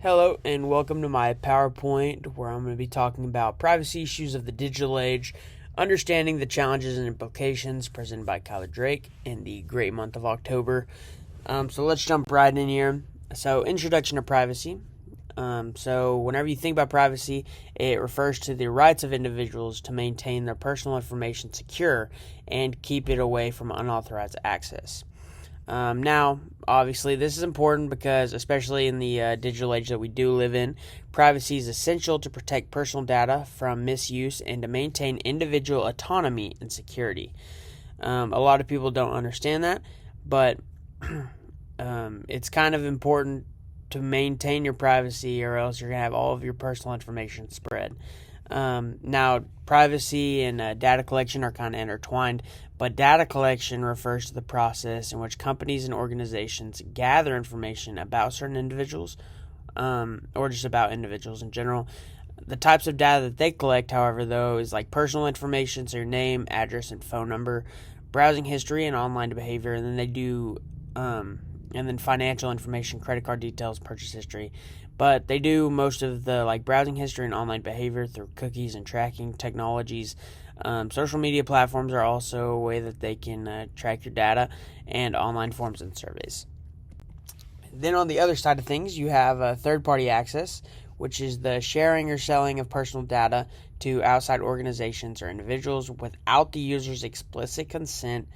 Hello and welcome to my PowerPoint where I'm going to be talking about privacy issues of the digital age, understanding the challenges and implications presented by Kyler Drake in the great month of October. So let's jump right in here. So introduction to privacy. So whenever you think about privacy, it refers to the rights of individuals to maintain their personal information secure and keep it away from unauthorized access. Now, obviously, this is important because, especially in the digital age that we do live in, privacy is essential to protect personal data from misuse and to maintain individual autonomy and security. A lot of people don't understand that, but it's kind of important to maintain your privacy, or else you're going to have all of your personal information spread. Now, privacy and data collection are kind of intertwined, but data collection refers to the process in which companies and organizations gather information about certain individuals, or just about individuals in general. The types of data that they collect, however, though, is like personal information, so your name, address, and phone number, browsing history, and online behavior, and then they do, and then financial information, credit card details, purchase history. But they do most of the browsing history and online behavior through cookies and tracking technologies. Social media platforms are also a way that they can track your data, and online forms and surveys. Then on the other side of things, you have third-party access, which is the sharing or selling of personal data to outside organizations or individuals without the user's explicit consent.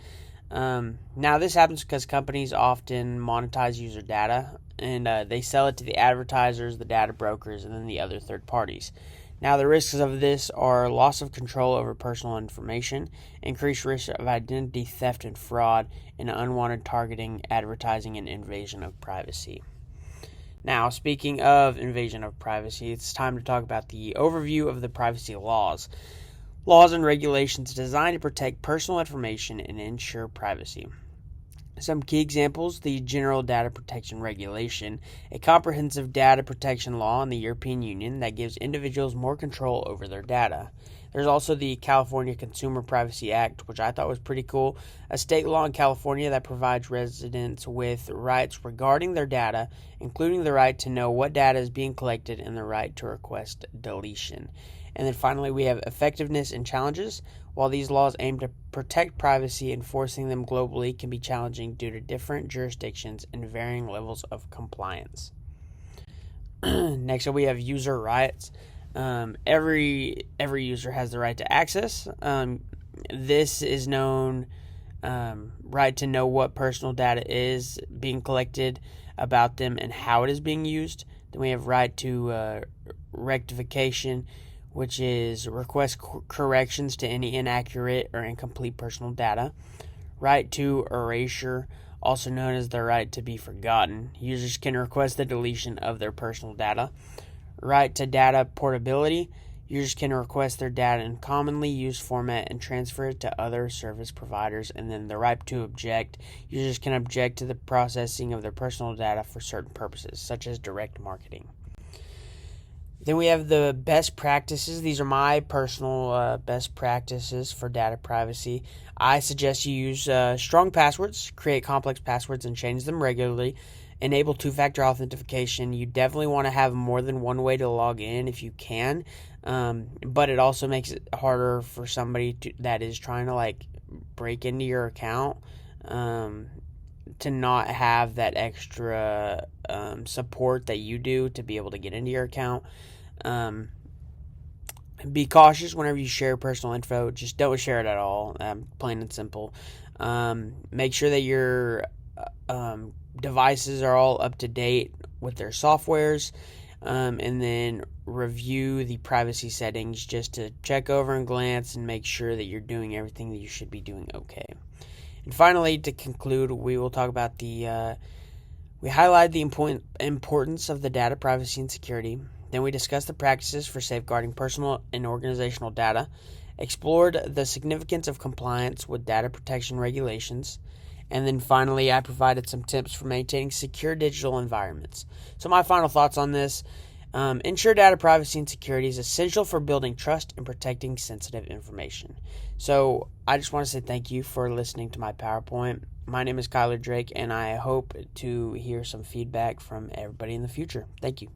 Now, this happens because companies often monetize user data, and they sell it to the advertisers, the data brokers, and then the other third parties. Now, the risks of this are loss of control over personal information, increased risk of identity theft and fraud, and unwanted targeting, advertising, and invasion of privacy. Now, speaking of invasion of privacy, it's time to talk about the overview of the privacy laws. Laws and regulations designed to protect personal information and ensure privacy. Some key examples: the General Data Protection Regulation, a comprehensive data protection law in the European Union that gives individuals more control over their data. There's also the California Consumer Privacy Act, which I thought was pretty cool, a state law in California that provides residents with rights regarding their data, including the right to know what data is being collected and the right to request deletion. And then finally, we have effectiveness and challenges. While these laws aim to protect privacy, enforcing them globally can be challenging due to different jurisdictions and varying levels of compliance. Next up, we have user rights. Every user has the right to access. This is known right to know what personal data is being collected about them and how it is being used. Then we have right to rectification, which is request corrections to any inaccurate or incomplete personal data. Right to erasure, also known as the right to be forgotten. Users can request the deletion of their personal data. Right to data portability. Users can request their data in commonly used format and transfer it to other service providers. And then the right to object. Users can object to the processing of their personal data for certain purposes, such as direct marketing. Then we have the best practices. These are my personal best practices for data privacy. I suggest you use strong passwords, create complex passwords, and change them regularly. Enable two-factor authentication. You definitely want to have more than one way to log in if you can, but it also makes it harder for somebody that is trying to break into your account to not have that extra support that you do to be able to get into your account. Be cautious whenever you share personal info. Just don't share it at all, plain and simple. Make sure that your devices are all up to date with their softwares, and then review the privacy settings just to check over and glance and make sure that you're doing everything that you should be doing okay. And finally, to conclude, we will talk about we highlight the importance of the data privacy and security. Then we discussed the practices for safeguarding personal and organizational data, explored the significance of compliance with data protection regulations, and then finally I provided some tips for maintaining secure digital environments. So my final thoughts on this: ensure data privacy and security is essential for building trust and protecting sensitive information. So I just want to say thank you for listening to my PowerPoint. My name is Kyler Drake, and I hope to hear some feedback from everybody in the future. Thank you.